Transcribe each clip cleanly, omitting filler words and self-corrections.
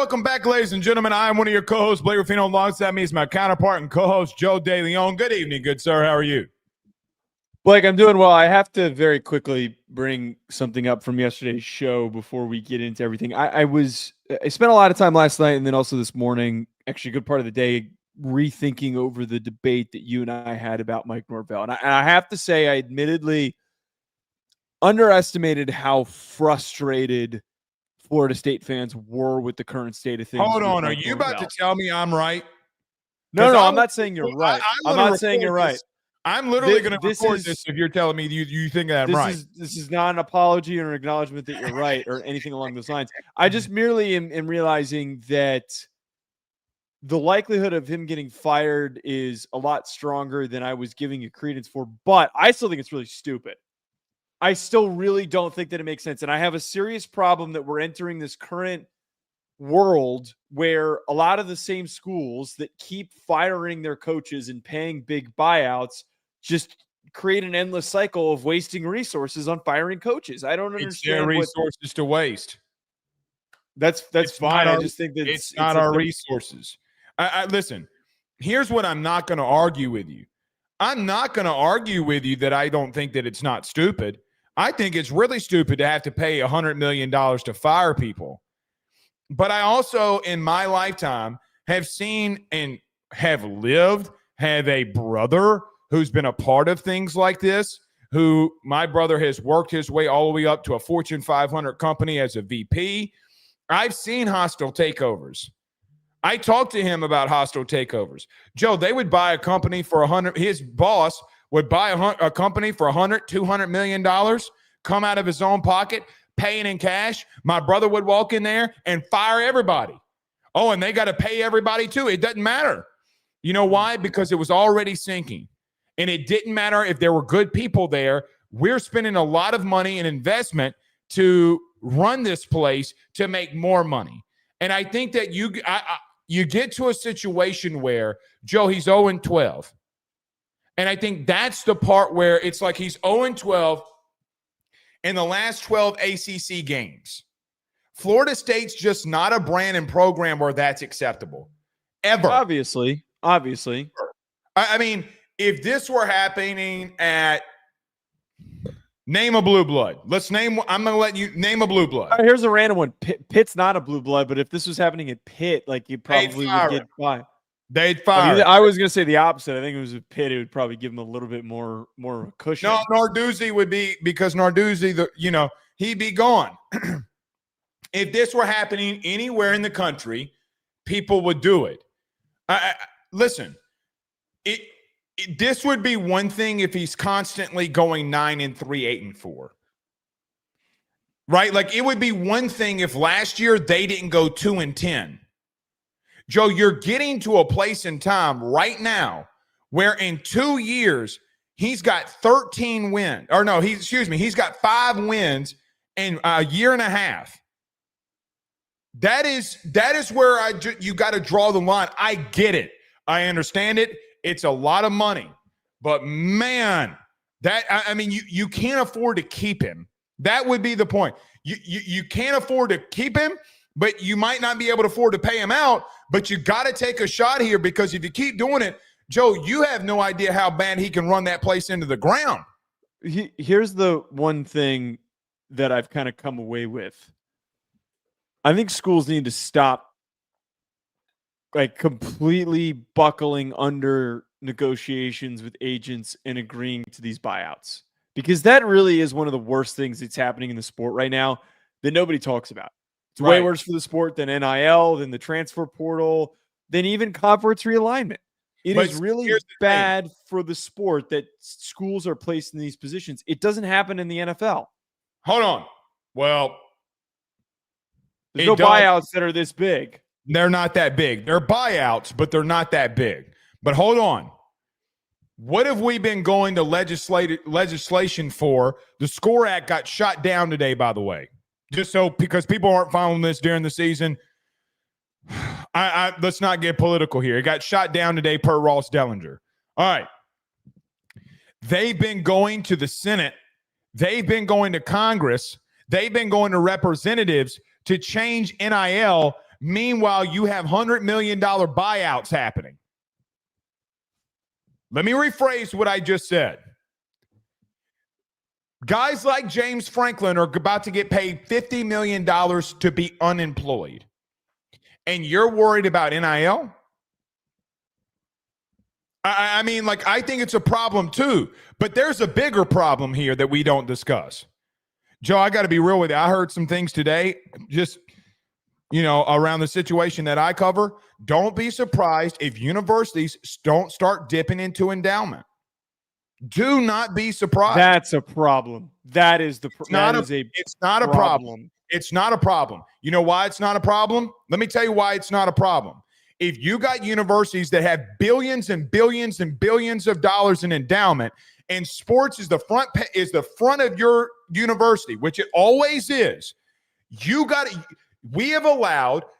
welcome back, ladies and gentlemen. I am one of your co-hosts, Blake Ruffino. Alongside me is my counterpart and co-host, Joe DeLeone. Good evening, good sir. How are you? Blake, I'm doing well. I have to very quickly bring something up from yesterday's show before we get into everything. I spent a lot of time last night and then also this morning, actually a good part of the day, rethinking over the debate that you and I had about Mike Norvell. And I have to say, I admittedly underestimated how frustrated Florida State fans were with the current state of things. Hold on. Are you about to tell me I'm right? No, I'm not saying you're right. I'm not saying you're right. I'm literally going to record this if you're telling me you think that I'm right. This is not an apology or an acknowledgement that you're right or anything along those lines. I just merely am realizing that the likelihood of him getting fired is a lot stronger than I was giving it credence for, but I still think it's really stupid. I still really don't think that it makes sense. And I have a serious problem that we're entering this current world where a lot of the same schools that keep firing their coaches and paying big buyouts just create an endless cycle of wasting resources on firing coaches. I don't understand their resources to waste. That's fine. I just think that it's not our resources. I listen, here's what I'm not going to argue with you. I'm not going to argue with you that I don't think that it's not stupid. I think it's really stupid to have to pay $100 million to fire people. But I also, in my lifetime, have seen and have a brother who's been a part of things like this, who my brother has worked his way all the way up to a Fortune 500 company as a VP. I've seen hostile takeovers. I talked to him about hostile takeovers. Joe, they would buy a company for $100. His boss would buy a company for $200 million, come out of his own pocket, paying in cash. My brother would walk in there and fire everybody. Oh, and they got to pay everybody too. It doesn't matter. You know why? Because it was already sinking. And it didn't matter if there were good people there. We're spending a lot of money and investment to run this place to make more money. And I think that you get to a situation where, Joe, he's 0-12. And I think that's the part where it's like he's 0-12 in the last 12 ACC games. Florida State's just not a brand and program where that's acceptable. Ever. Obviously. I mean, if this were happening at name a blue blood. I'm going to let you name a blue blood. Here's a random one. Pitt's not a blue blood, but if this was happening at Pitt, like you probably would get by. They'd fire. I was going to say the opposite. I think it was a Pitt. It would probably give him a little bit more cushion. No, Narduzzi would be, because Narduzzi, he'd be gone. If this were happening anywhere in the country, people would do it. Listen, this would be one thing if he's constantly going 9-3, 8-4. Right? Like, it would be one thing if last year they didn't go 2-10. Joe, you're getting to a place in time right now where in 2 years he's got 13 wins. Or no, he's got 5 wins in a year and a half. That is where you got to draw the line. I get it. I understand it. It's a lot of money. But man, you can't afford to keep him. That would be the point. You can't afford to keep him, but you might not be able to afford to pay him out. But you got to take a shot here, because if you keep doing it, Joe, you have no idea how bad he can run that place into the ground. Here's the one thing that I've kind of come away with. I think schools need to stop completely buckling under negotiations with agents and agreeing to these buyouts, because that really is one of the worst things that's happening in the sport right now that nobody talks about. It's way worse for the sport than NIL, than the transfer portal, than even conference realignment. It is really bad for the sport that schools are placed in these positions. It doesn't happen in the NFL. Hold on. Well, there's no buyouts that are this big. They're not that big. They're buyouts, but they're not that big. But hold on. What have we been going to legislation for? The SCORE Act got shot down today, by the way. Just so, because people aren't following this during the season, let's not get political here. It got shot down today per Ross Dellinger. All right. They've been going to the Senate. They've been going to Congress. They've been going to representatives to change NIL Meanwhile, you have $100 million buyouts happening. Let me rephrase what I just said. Guys like James Franklin are about to get paid $50 million to be unemployed. And you're worried about NIL? I mean, like, I think it's a problem too. But there's a bigger problem here that we don't discuss. Joe, I got to be real with you. I heard some things today, just, around the situation that I cover. Don't be surprised if universities don't start dipping into endowment. Do not be surprised. That's a problem. That is it's not a problem. It's not a problem. You know why it's not a problem? Let me tell you why it's not a problem. If you got universities that have billions and billions and billions of dollars in endowment, and sports is the front of your university, which it always is,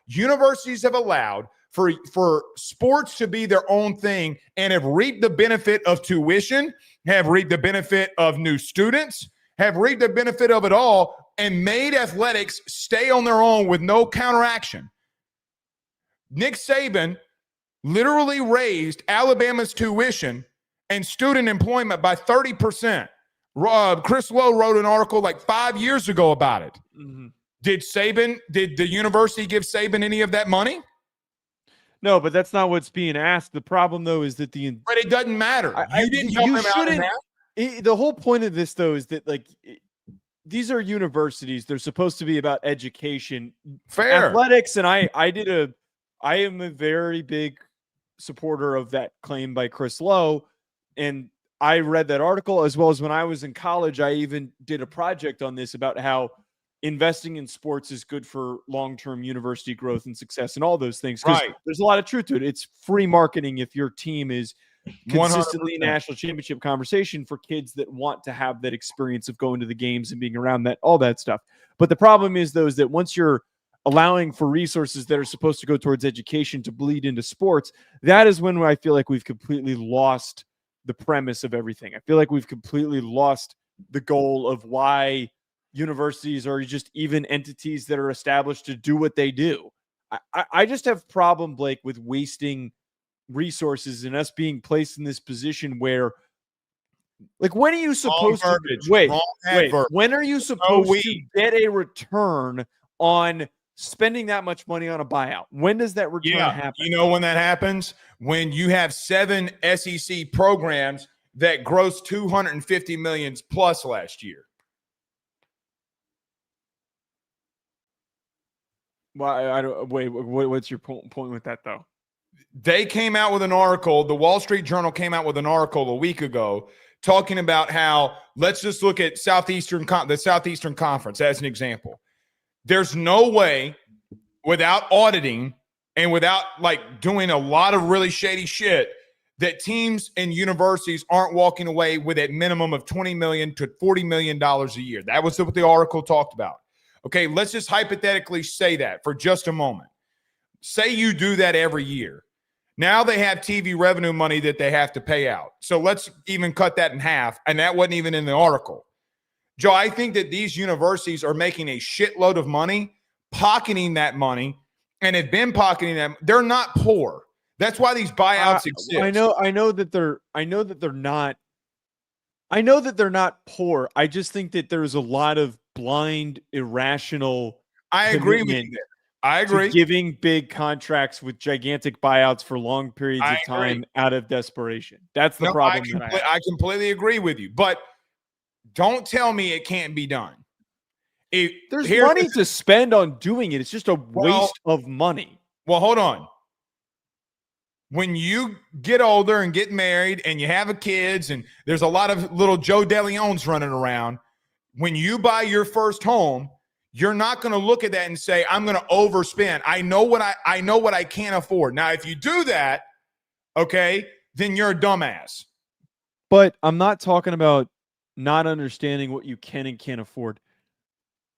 universities have allowed for sports to be their own thing and have reaped the benefit of tuition, have reaped the benefit of new students, have reaped the benefit of it all, and made athletics stay on their own with no counteraction. Nick Saban literally raised Alabama's tuition and student employment by 30%. Chris Lowe wrote an article like 5 years ago about it. Mm-hmm. Did the university give Saban any of that money? No, but that's not what's being asked. The problem, though, is that But it doesn't matter. You didn't help him out in that. The whole point of this, though, is that, like, these are universities. They're supposed to be about education. Fair. Athletics, and I am a very big supporter of that claim by Chris Lowe, and I read that article, as well as when I was in college, I even did a project on this about how investing in sports is good for long-term university growth and success and all those things. Right. There's a lot of truth to it. It's free marketing if your team is consistently 100%. national championship conversation for kids that want to have that experience of going to the games and being around that, all that stuff. But the problem is, though, is that once you're allowing for resources that are supposed to go towards education to bleed into sports, that is when I feel like we've completely lost the premise of everything. I feel like we've completely lost the goal of why universities are just even entities that are established to do what they do. I just have problem, Blake, with wasting resources and us being placed in this position where, like, when are you supposed to when are you supposed to get a return on spending that much money on a buyout? When does that return happen? You know when that happens? When you have 7 SEC programs that grossed $250 million plus last year. Well, I don't wait. What's your point with that, though? They came out with an article. The Wall Street Journal came out with an article a week ago talking about how, let's just look at the Southeastern Conference as an example. There's no way, without auditing and without like doing a lot of really shady shit, that teams and universities aren't walking away with a minimum of $20 million to $40 million a year. That was what the article talked about. Okay, let's just hypothetically say that for just a moment. Say you do that every year. Now they have TV revenue money that they have to pay out. So let's even cut that in half, and that wasn't even in the article. Joe, I think that these universities are making a shitload of money, pocketing that money, and have been pocketing them. They're not poor. That's why these buyouts exist. I know that they're not poor. I just think that there's a lot of blind, irrational. I agree with you. I agree. Giving big contracts with gigantic buyouts for long periods of time out of desperation. That's the problem. I completely agree with you. But don't tell me it can't be done. There's money to spend on doing it. It's just a waste of money. Well, hold on. When you get older and get married and you have kids and there's a lot of little Joe DeLeones running around, when you buy your first home, you're not going to look at that and say, I'm going to overspend. I know what I can't afford. Now, if you do that, okay, then you're a dumbass. But I'm not talking about not understanding what you can and can't afford.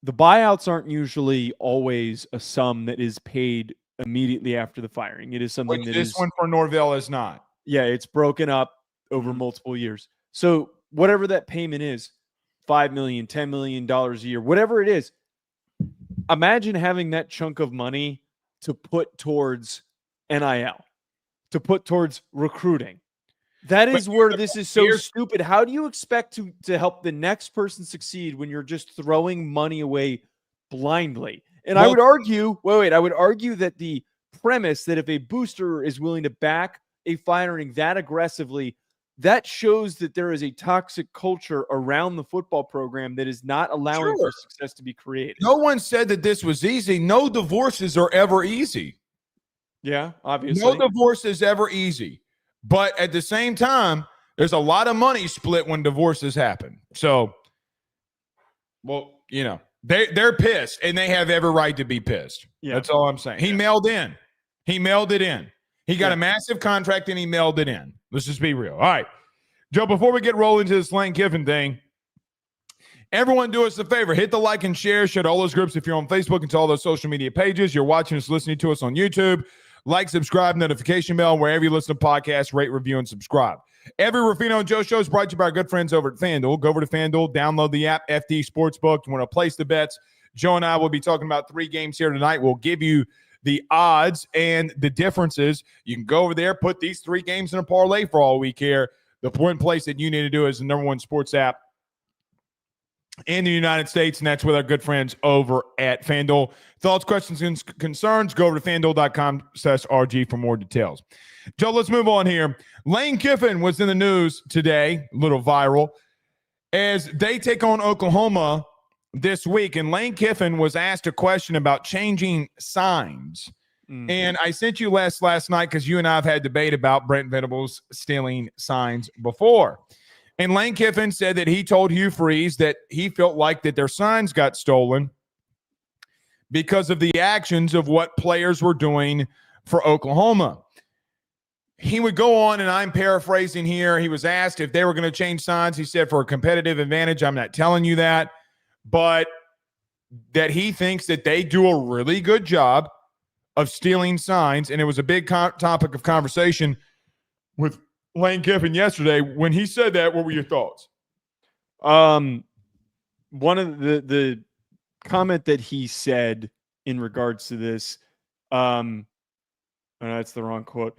The buyouts aren't usually always a sum that is paid immediately after the firing. It is something this one for Norvell is not. Yeah, it's broken up over multiple years. So whatever that payment is, $5 million, $10 million a year, whatever it is, imagine having that chunk of money to put towards NIL, to put towards recruiting. That is where this is so stupid. How do you expect to help the next person succeed when you're just throwing money away blindly? And I would argue, I would argue that the premise that if a booster is willing to back a firing that aggressively, that shows that there is a toxic culture around the football program that is not allowing for success to be created. No one said that this was easy. No divorces are ever easy. Yeah, obviously. No divorce is ever easy. But at the same time, there's a lot of money split when divorces happen. So, well, you know, they're pissed, and they have every right to be pissed. Yeah. That's all I'm saying. He mailed in. He mailed it in. He got a massive contract, and he mailed it in. Let's just be real. All right. Joe, before we get rolling into this Lane Kiffin thing, everyone do us a favor. Hit the like and share. Share to all those groups if you're on Facebook and to all those social media pages. You're watching us, listening to us on YouTube. Like, subscribe, notification bell, wherever you listen to podcasts, rate, review, and subscribe. Every Ruffino and Joe show is brought to you by our good friends over at FanDuel. Go over to FanDuel, download the app, FD Sportsbook. You want to place the bets. Joe and I will be talking about 3 games here tonight. We'll give you the odds and the differences. You can go over there, put these 3 games in a parlay for all we care. The one place that you need to do is the number 1 sports app in the United States, and that's with our good friends over at FanDuel. Thoughts, questions, and concerns, go over to FanDuel.com/RG for more details. Joe, let's move on here. Lane Kiffin was in the news today, a little viral, as they take on Oklahoma this week, and Lane Kiffin was asked a question about changing signs. Mm-hmm. And I sent you last night because you and I have had debate about Brent Venables stealing signs before. And Lane Kiffin said that he told Hugh Freeze that he felt like that their signs got stolen because of the actions of what players were doing for Oklahoma. He would go on, and I'm paraphrasing here. He was asked if they were going to change signs. He said, for a competitive advantage, I'm not telling you that, but that he thinks that they do a really good job of stealing signs. And it was a big topic of conversation with Lane Kiffin yesterday. When he said that, what were your thoughts? One of the comment that he said in regards to this, no, that's the wrong quote.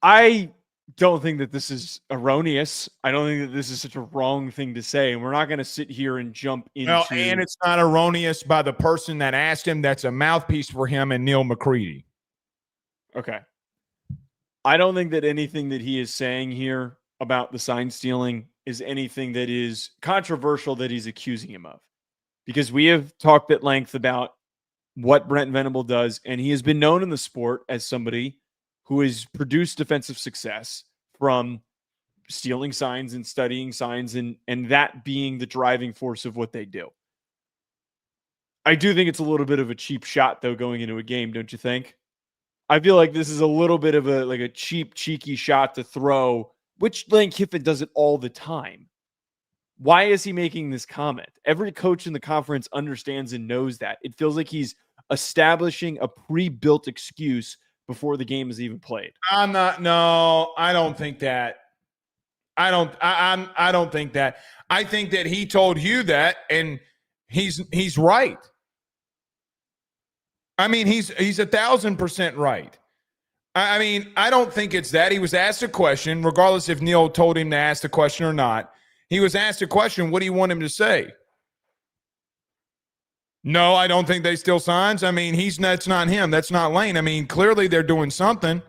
I don't think that this is erroneous. I don't think that this is such a wrong thing to say. And we're not going to sit here and jump into. Well, and it's not erroneous by the person that asked him. That's a mouthpiece for him and Neil McCready. Okay. I don't think that anything that he is saying here about the sign stealing is anything that is controversial that he's accusing him of. Because we have talked at length about what Brent Venables does, and he has been known in the sport as somebody who has produced defensive success from stealing signs and studying signs and that being the driving force of what they do. I do think it's a little bit of a cheap shot, though, going into a game, don't you think? I feel like this is a little bit of a cheap, cheeky shot to throw, which Lane Kiffin does it all the time. Why is he making this comment? Every coach in the conference understands and knows that. It feels like he's establishing a pre-built excuse before the game is even played. I don't think that. I don't think that. I think that he told you that, and he's right. I mean, he's 1,000% right. I mean, I don't think it's that. He was asked a question, regardless if Neil told him to ask the question or not. He was asked a question. What do you want him to say? No, I don't think they steal signs. I mean, that's not him. That's not Lane. I mean, clearly they're doing something.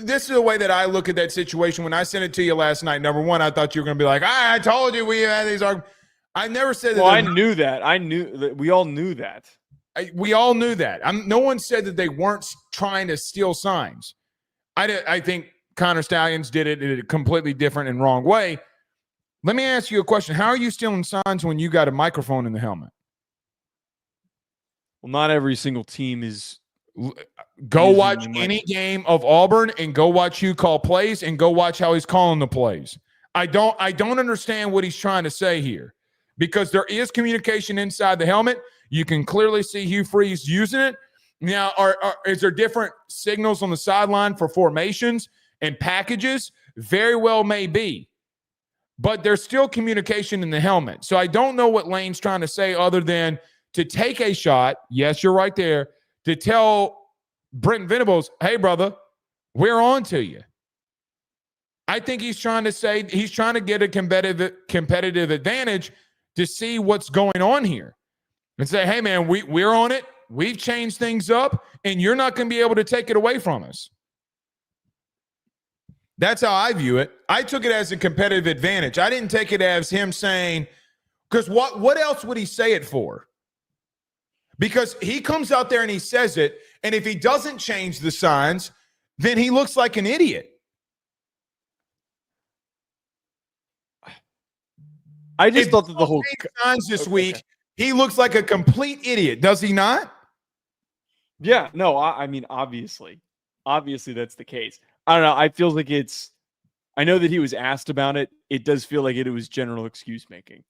This is the way that I look at that situation. When I sent it to you last night, number one, I thought you were going to be like, I told you we had these arguments. I never said that. Well, I knew that. I knew that. We all knew that. We all knew that. No one said that they weren't trying to steal signs. I think Connor Stallions did it in a completely different and wrong way. Let me ask you a question. How are you stealing signs when you got a microphone in the helmet? Well, not every single team is. Go watch any game of Auburn and go watch Hugh call plays and go watch how he's calling the plays. I don't understand what he's trying to say here, because there is communication inside the helmet. You can clearly see Hugh Freeze using it. Now, is there different signals on the sideline for formations and packages? Very well may be. But there's still communication in the helmet. So I don't know what Lane's trying to say other than to take a shot. Yes, you're right there. To tell Brent Venables, hey, brother, we're on to you. I think he's trying to get a competitive advantage to see what's going on here and say, hey, man, we're on it. We've changed things up, and you're not going to be able to take it away from us. That's how I view it. I took it as a competitive advantage. I didn't take it as him saying, because what else would he say it for? Because he comes out there and he says it, and if he doesn't change the signs, then he looks like an idiot. I just thought that the whole signs this week, he looks like a complete idiot, does he not? Yeah, no, I mean, obviously that's the case. I don't know. I feel like I know that he was asked about it. It does feel like it was general excuse making.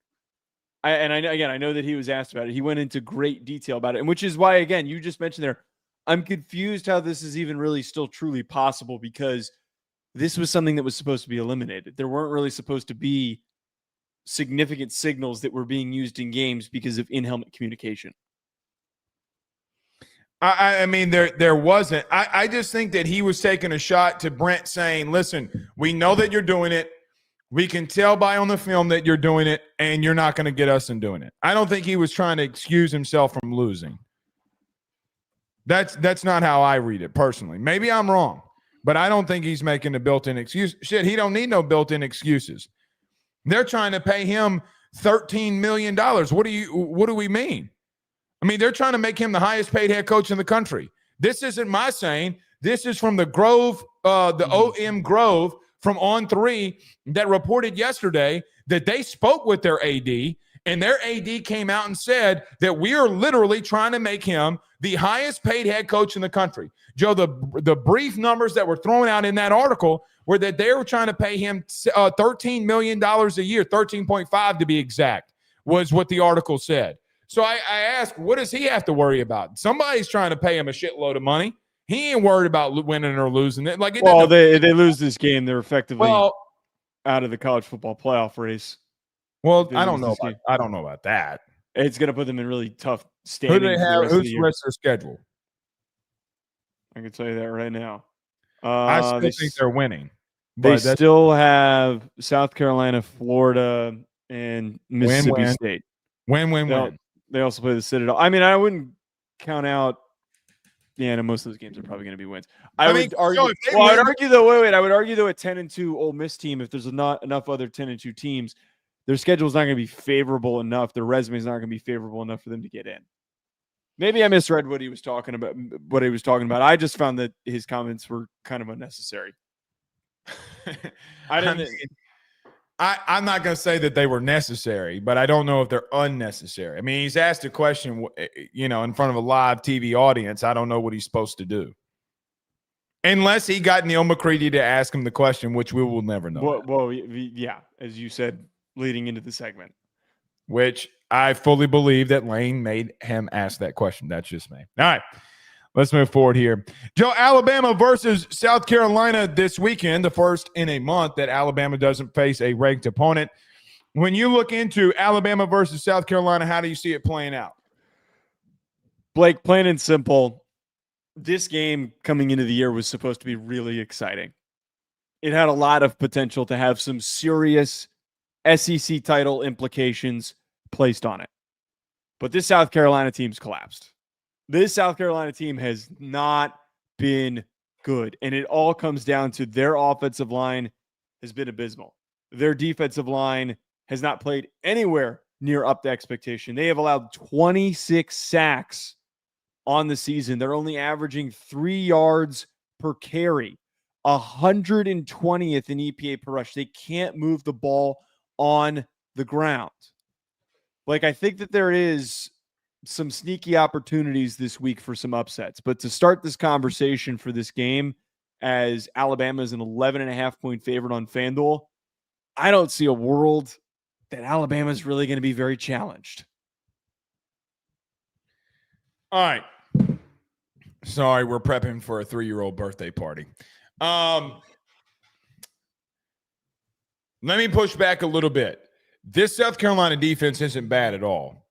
I know that he was asked about it. He went into great detail about it, and which is why, again, you just mentioned there, I'm confused how this is even really still truly possible, because this was something that was supposed to be eliminated. There weren't really supposed to be significant signals that were being used in games because of in-helmet communication. I mean, there wasn't. I just think that he was taking a shot to Brent saying, listen, we know that you're doing it. We can tell by on the film that you're doing it, and you're not going to get us in doing it. I don't think he was trying to excuse himself from losing. That's not how I read it personally. Maybe I'm wrong, but I don't think he's making a built-in excuse. Shit, he don't need no built-in excuses. They're trying to pay him $13 million. What do we mean? I mean, they're trying to make him the highest paid head coach in the country. This isn't my saying. This is from the Grove, the OM Grove from On3 that reported yesterday that they spoke with their AD, and their AD came out and said that we are literally trying to make him the highest paid head coach in the country. Joe, the brief numbers that were thrown out in that article were that they were trying to pay him $13 million a year, 13.5 to be exact, was what the article said. So I asked, what does he have to worry about? Somebody's trying to pay him a shitload of money. He ain't worried about winning or losing it. Like, they lose this game, they're effectively out of the college football playoff race. Well, I don't know about that. It's going to put them in really tough standing. Who do they have? Who's the rest of their schedule? I can tell you that right now. I still think they're winning. They still have South Carolina, Florida, and Mississippi State. Win. They also play the Citadel. I mean, I wouldn't count out. Yeah, no, most of those games are probably going to be wins. I would argue though, I would argue though, a 10-2 Ole Miss team, if there's not enough other 10-2 teams, their schedule is not going to be favorable enough. Their resume is not going to be favorable enough for them to get in. Maybe I misread what he was talking about. I just found that his comments were kind of unnecessary. I'm not going to say that they were necessary, but I don't know if they're unnecessary. I mean, he's asked a question, in front of a live TV audience. I don't know what he's supposed to do. Unless he got Neil McCready to ask him the question, which we will never know. Well, yeah, as you said, leading into the segment. Which I fully believe that Lane made him ask that question. That's just me. All right. Let's move forward here. Joe, Alabama versus South Carolina this weekend, the first in a month that Alabama doesn't face a ranked opponent. When you look into Alabama versus South Carolina, how do you see it playing out? Blake, plain and simple, this game coming into the year was supposed to be really exciting. It had a lot of potential to have some serious SEC title implications placed on it. But this South Carolina team's collapsed. This South Carolina team has not been good, and it all comes down to their offensive line has been abysmal. Their defensive line has not played anywhere near up to expectation. They have allowed 26 sacks on the season. They're only averaging 3 yards per carry, 120th in EPA per rush. They can't move the ball on the ground. Like, I think that there is some sneaky opportunities this week for some upsets. But to start this conversation for this game, as Alabama is an 11.5 point favorite on FanDuel, I don't see a world that Alabama is really going to be very challenged. All right. Sorry, we're prepping for a 3-year-old birthday party. Let me push back a little bit. This South Carolina defense isn't bad at all.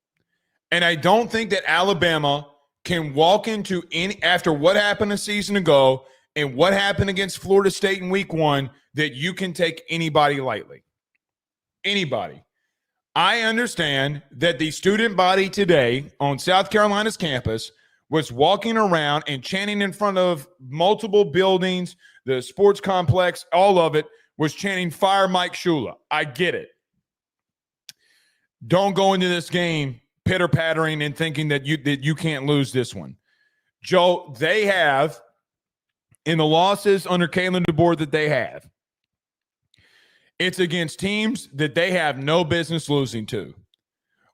And I don't think that Alabama can walk into any, after what happened a season ago and what happened against Florida State in week 1, that you can take anybody lightly. Anybody. I understand that the student body today on South Carolina's campus was walking around and chanting in front of multiple buildings, the sports complex, all of it was chanting "Fire Mike Shula." I get it. Don't go into this game pitter-pattering and thinking that you can't lose this one. Joe, they have, in the losses under Kalen DeBoer that they have, it's against teams that they have no business losing to.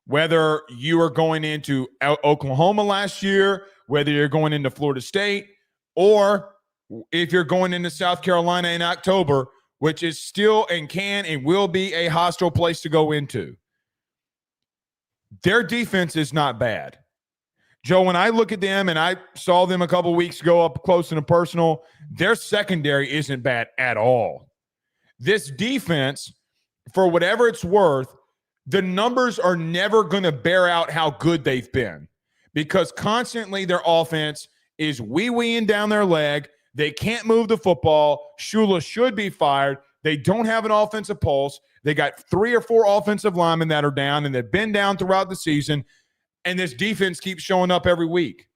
Whether you are going into Oklahoma last year, whether you're going into Florida State, or if you're going into South Carolina in October, which is still and can and will be a hostile place to go into. Their defense is not bad. Joe, when I look at them, and I saw them a couple weeks ago up close and personal, their secondary isn't bad at all. This defense, for whatever it's worth, the numbers are never going to bear out how good they've been, because constantly their offense is wee-weeing down their leg. They can't move the football. Shula should be fired. They don't have an offensive pulse. They got 3 or 4 offensive linemen that are down, and they've been down throughout the season, and this defense keeps showing up every week.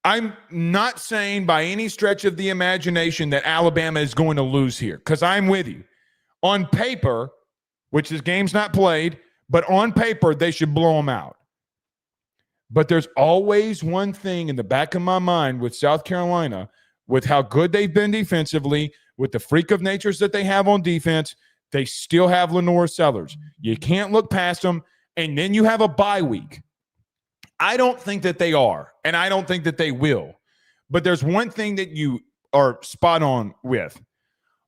I'm not saying by any stretch of the imagination that Alabama is going to lose here, because I'm with you. On paper, which this game's not played, but on paper, they should blow them out. But there's always one thing in the back of my mind with South Carolina, with how good they've been defensively, with the freak of natures that they have on defense, they still have LaNorris. You can't look past them, and then you have a bye week. I don't think that they are, and I don't think that they will. But there's one thing that you are spot on with.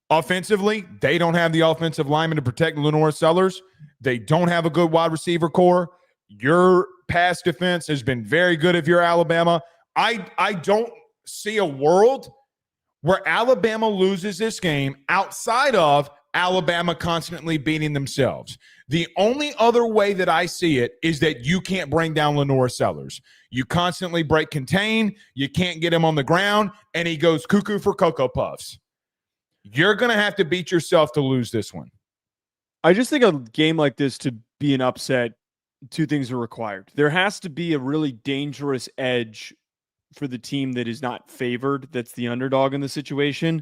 Offensively, they don't have the offensive lineman to protect LaNorris. They don't have a good wide receiver core. Your pass defense has been very good if you're Alabama. I don't see a world where Alabama loses this game outside of Alabama constantly beating themselves. The only other way that I see it is that you can't bring down LaNorris. You constantly break contain. You can't get him on the ground, and he goes cuckoo for Cocoa Puffs. You're going to have to beat yourself to lose this one. I just think a game like this, to be an upset, 2 things are required. There has to be a really dangerous edge for the team that is not favored, that's the underdog in the situation.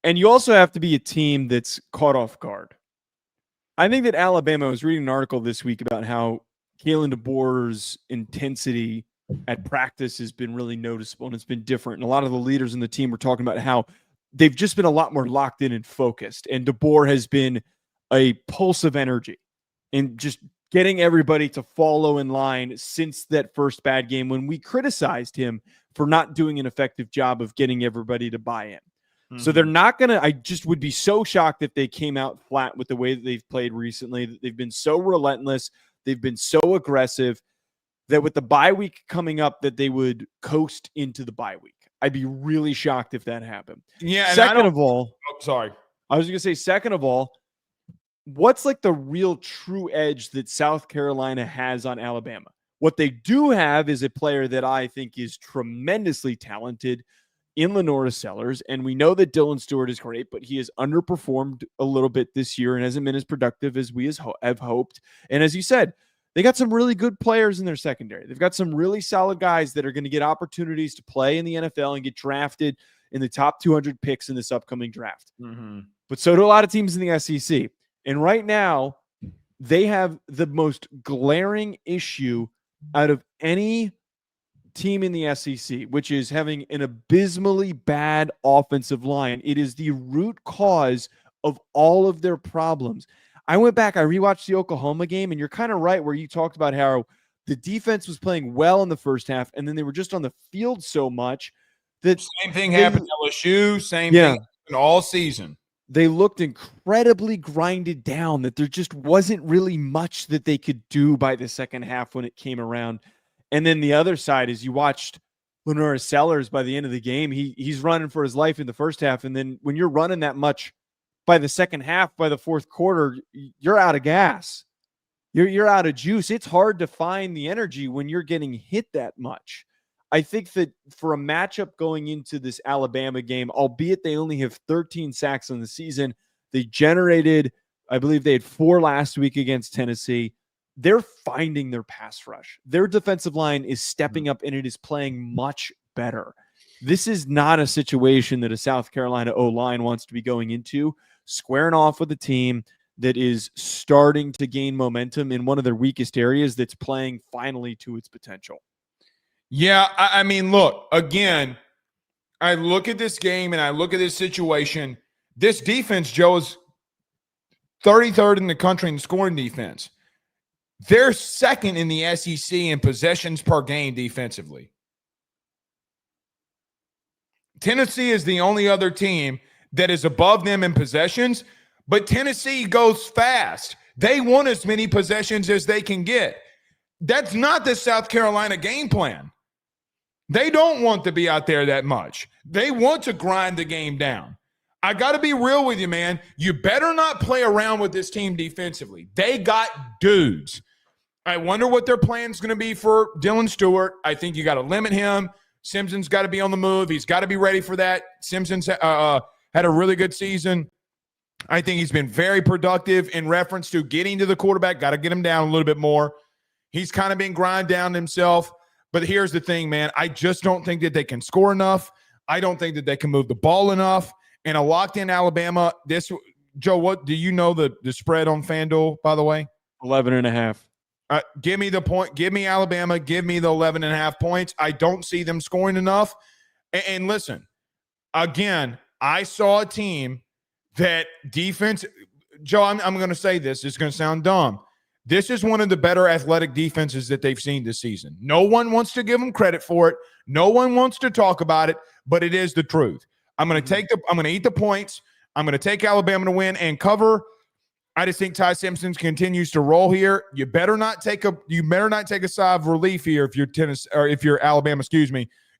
And you also have to be a team that's caught off guard. I think that Alabama, I was reading an article this week about how Kalen DeBoer's intensity at practice has been really noticeable, and it's been different. And a lot of the leaders in the team were talking about how they've just been a lot more locked in and focused. And DeBoer has been a pulse of energy and just getting everybody to follow in line since that first bad game when we criticized him for not doing an effective job of getting everybody to buy in. So they're not going to – I just would be so shocked if they came out flat with the way that they've played recently. They've been so relentless. They've been so aggressive that with the bye week coming up that they would coast into the bye week. I'd be really shocked if that happened. Yeah. Second of all – sorry. I was going to say, second of all, what's like the real true edge that South Carolina has on Alabama? What they do have is a player that I think is tremendously talented in LaNorris, and we know that Dylan Stewart is great, but he has underperformed a little bit this year and hasn't been as productive as we have hoped. And as you said, they got some really good players in their secondary. They've got some really solid guys that are going to get opportunities to play in the NFL and get drafted in the top 200 picks in this upcoming draft. But so do a lot of teams in the SEC. And right now, they have the most glaring issue out of any team in the SEC, which is having an abysmally bad offensive line. It is the root cause of all of their problems. I went back, I rewatched the Oklahoma game, and you're kind of right where you talked about how the defense was playing well in the first half, and then they were just on the field so much that same thing happened to LSU, same thing all season. They looked incredibly grinded down, that there just wasn't really much that they could do by the second half when it came around. And then the other side is you watched LaNorris by the end of the game. He's running for his life in the first half. And then when you're running that much by the second half, by the fourth quarter, you're out of gas. you're out of juice. It's hard to find the energy when you're getting hit that much. I think that for a matchup going into this Alabama game, albeit they only have 13 sacks on the season, they generated, I believe they had 4 last week against Tennessee. They're finding their pass rush. Their defensive line is stepping up, and it is playing much better. This is not a situation that a South Carolina O-line wants to be going into, squaring off with a team that is starting to gain momentum in one of their weakest areas that's playing finally to its potential. Yeah, I mean, look, again, I look at this game and I look at this situation. This defense, Joe, is 33rd in the country in scoring defense. They're second in the SEC in possessions per game defensively. Tennessee is the only other team that is above them in possessions, but Tennessee goes fast. They want as many possessions as they can get. That's not the South Carolina game plan. They don't want to be out there that much. They want to grind the game down. I got to be real with you, man. You better not play around with this team defensively. They got dudes. I wonder what their plan is going to be for Dylan Stewart. I think you got to limit him. Simpson's got to be on the move. He's got to be ready for that. Simpson's had a really good season. I think he's been very productive in reference to getting to the quarterback. Got to get him down a little bit more. He's kind of been grind down himself. But here's the thing, man. I just don't think that they can score enough. I don't think that they can move the ball enough. And a locked-in Alabama, Joe, what do you know the spread on FanDuel, by the way? 11.5. Give me the point. Give me Alabama. Give me the 11.5 points. I don't see them scoring enough. And listen, again, I saw a team that defense – Joe, I'm going to say this. It's going to sound dumb. This is one of the better athletic defenses that they've seen this season. No one wants to give them credit for it. No one wants to talk about it, but it is the truth. I'm going to eat the points. I'm going to take Alabama to win and cover. I just think Ty Simpson continues to roll here. You better not take a sigh of relief here if you're Alabama,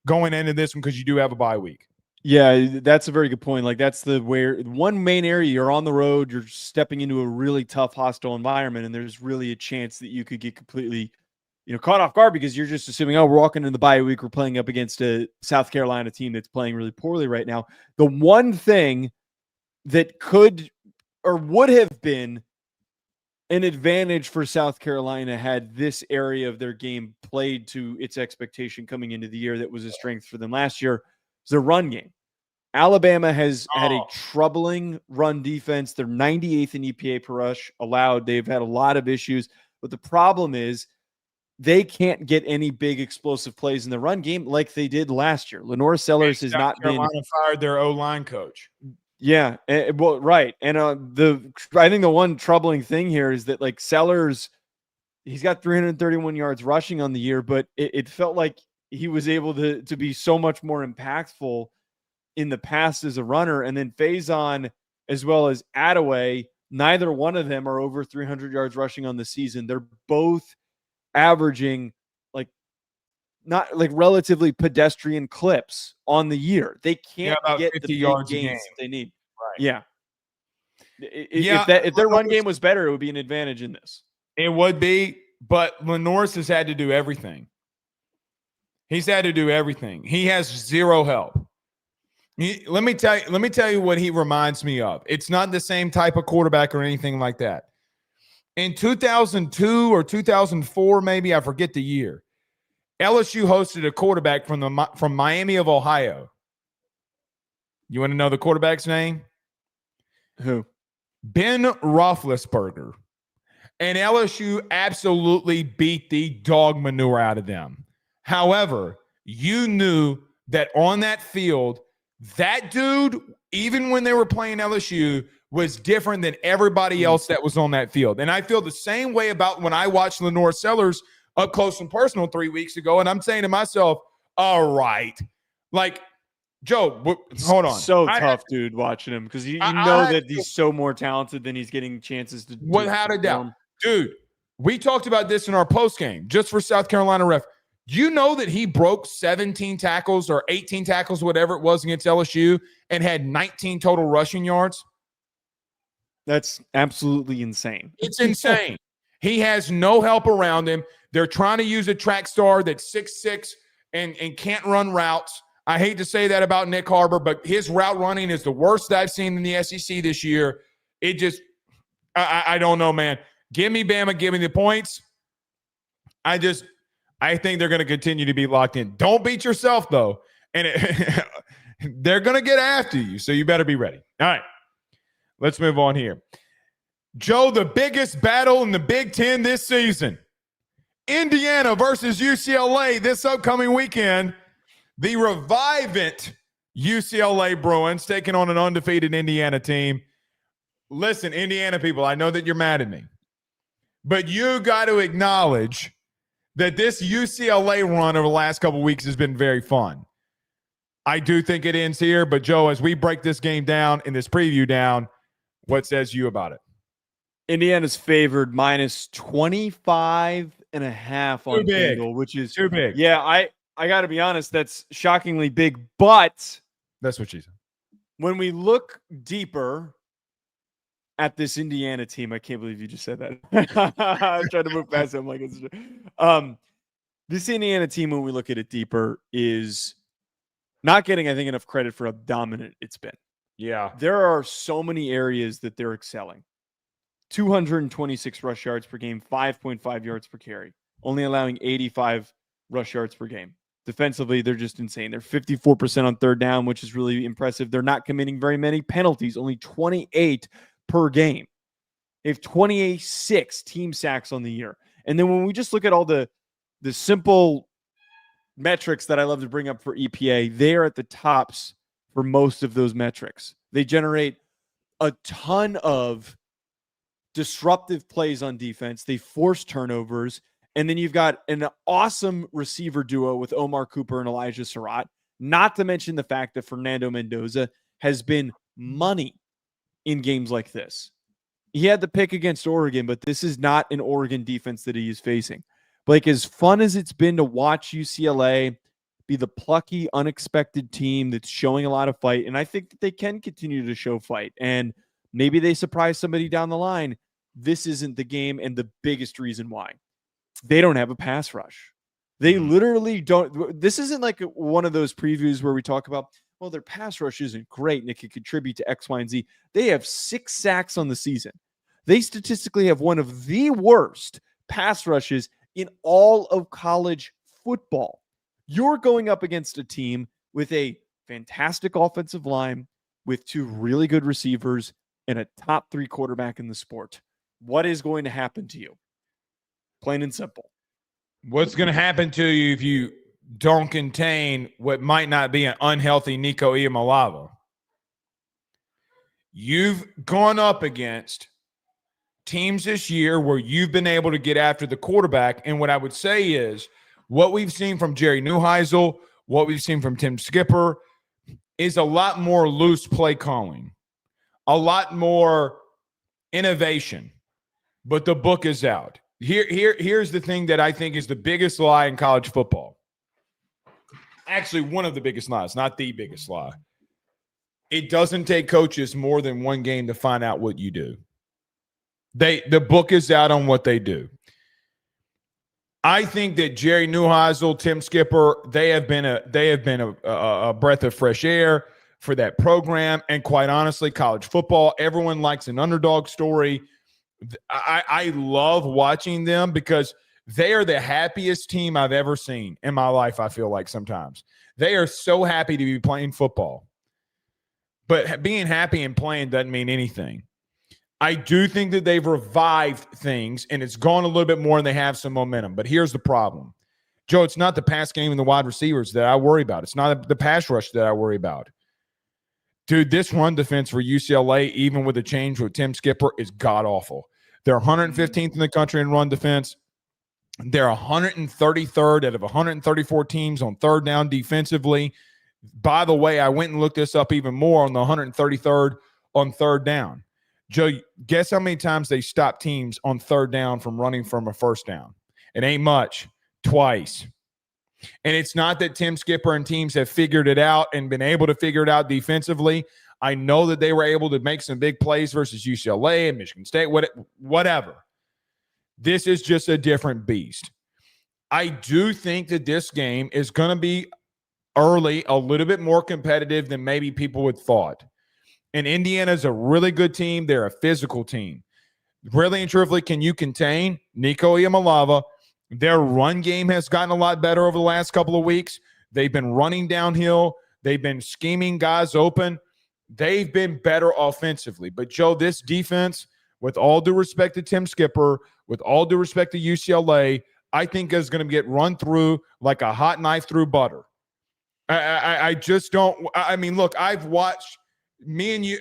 going into this one because you do have a bye week. Yeah, that's a very good point. Like that's where one main area you're on the road, you're stepping into a really tough, hostile environment, and there's really a chance that you could get completely, caught off guard because you're just assuming, we're walking in the bye week, we're playing up against a South Carolina team that's playing really poorly right now. The one thing that could or would have been an advantage for South Carolina had this area of their game played to its expectation coming into the year that was a strength for them last year. The run game. Alabama has had a troubling run defense. They're 98th in EPA per rush allowed. They've had a lot of issues, but the problem is they can't get any big explosive plays in the run game like they did last year. LaNorris Sellers has not been fired their O-line coach. Yeah, well, right. And I think the one troubling thing here is that like Sellers, he's got 331 yards rushing on the year, but it felt like he was able to be so much more impactful in the past as a runner. And then Faison as well as Attaway, neither one of them are over 300 yards rushing on the season. They're both averaging not relatively pedestrian clips on the year. They can't get the big yards gains they need. Right. Yeah. If their run game was better, it would be an advantage in this. It would be, but LaNorris has had to do everything. He's had to do everything. He has zero help. Let me tell you what he reminds me of. It's not the same type of quarterback or anything like that. In 2002 or 2004, maybe, I forget the year, LSU hosted a quarterback from Miami of Ohio. You want to know the quarterback's name? Who? Ben Roethlisberger. And LSU absolutely beat the dog manure out of them. However, you knew that on that field, that dude, even when they were playing LSU, was different than everybody else that was on that field. And I feel the same way about when I watched LaNorris Sellers up close and personal 3 weeks ago, and I'm saying to myself, all right. Like, Joe, hold on. So tough, dude, watching him because you know that he's so more talented than he's getting chances to. Without a doubt. Dude, we talked about this in our postgame just for South Carolina ref. You know that he broke 17 tackles or 18 tackles, whatever it was, against LSU and had 19 total rushing yards? That's absolutely insane. It's insane. He has no help around him. They're trying to use a track star that's 6'6" and can't run routes. I hate to say that about Nick Harbor, but his route running is the worst I've seen in the SEC this year. It just I don't know, man. Give me Bama, give me the points. I think they're going to continue to be locked in. Don't beat yourself, though. And they're going to get after you, so you better be ready. All right, let's move on here. Joe, the biggest battle in the Big Ten this season. Indiana versus UCLA this upcoming weekend. The revivant UCLA Bruins taking on an undefeated Indiana team. Listen, Indiana people, I know that you're mad at me, but you got to acknowledge that this UCLA run over the last couple of weeks has been very fun. I do think it ends here, but Joe, as we break this game down and this preview down, what says you about it? Indiana's favored minus 25.5 on FanDuel, which is too big. Yeah, I got to be honest, that's shockingly big, but that's what she said. When we look deeper at this Indiana team, I can't believe you just said that. I'm trying to move past it. I'm like, this Indiana team, when we look at it deeper, is not getting, I think, enough credit for how dominant it's been. Yeah. There are so many areas that they're excelling. 226 rush yards per game, 5.5 yards per carry, only allowing 85 rush yards per game. Defensively, they're just insane. They're 54% on third down, which is really impressive. They're not committing very many penalties, only 28 per game. They have 28 team sacks on the year. And then when we just look at all the simple metrics that I love to bring up for EPA, they are at the tops for most of those metrics. They generate a ton of disruptive plays on defense. They force turnovers. And then you've got an awesome receiver duo with Omar Cooper and Elijah Surratt, not to mention the fact that Fernando Mendoza has been money in games like this. He had the pick against Oregon, but this is not an Oregon defense that he is facing. Blake, as fun as it's been to watch UCLA be the plucky, unexpected team that's showing a lot of fight, and I think that they can continue to show fight, and maybe they surprise somebody down the line. This isn't the game, and the biggest reason why. They don't have a pass rush. They literally don't. This isn't like one of those previews where we talk about, well, their pass rush isn't great and it could contribute to X, Y, and Z. They have 6 sacks on the season. They statistically have one of the worst pass rushes in all of college football. You're going up against a team with a fantastic offensive line, with 2 really good receivers, and a top 3 quarterback in the sport. What is going to happen to you? Plain and simple. What's going to happen to you if you don't contain what might not be an unhealthy Nico Iamaleava? You've gone up against teams this year where you've been able to get after the quarterback. And what I would say is what we've seen from Jerry Neuheisel, what we've seen from Tim Skipper is a lot more loose play calling, a lot more innovation, but the book is out. Here's the thing that I think is the biggest lie in college football. Actually, one of the biggest lies, not the biggest lie. It doesn't take coaches more than one game to find out what you do. The book is out on what they do. I think that Jerry Neuheisel, Tim Skipper, they have been a breath of fresh air for that program. And quite honestly, college football, everyone likes an underdog story. I love watching them because they are the happiest team I've ever seen in my life, I feel like sometimes. They are so happy to be playing football. But being happy and playing doesn't mean anything. I do think that they've revived things, and it's gone a little bit more, and they have some momentum. But here's the problem. Joe, it's not the pass game and the wide receivers that I worry about. It's not the pass rush that I worry about. Dude, this run defense for UCLA, even with the change with Tim Skipper, is god-awful. They're 115th in the country in run defense. They're 133rd out of 134 teams on third down defensively. By the way, I went and looked this up even more on the 133rd on third down. Joe, guess how many times they stop teams on third down from running from a first down? It ain't much. Twice. And it's not that Tim Skipper and teams have figured it out and been able to figure it out defensively. I know that they were able to make some big plays versus UCLA and Michigan State, whatever. This is just a different beast. I do think that this game is going to be early a little bit more competitive than maybe people would thought. And Indiana's a really good team. They're a physical team. Really and truthfully, can you contain Nico Iamaleava? Their run game has gotten a lot better over the last couple of weeks. They've been running downhill. They've been scheming guys open. They've been better offensively. But, Joe, this defense, with all due respect to Tim Skipper, with all due respect to UCLA, I think is going to get run through like a hot knife through butter. I just don't – I mean, look, I've watched – me and you,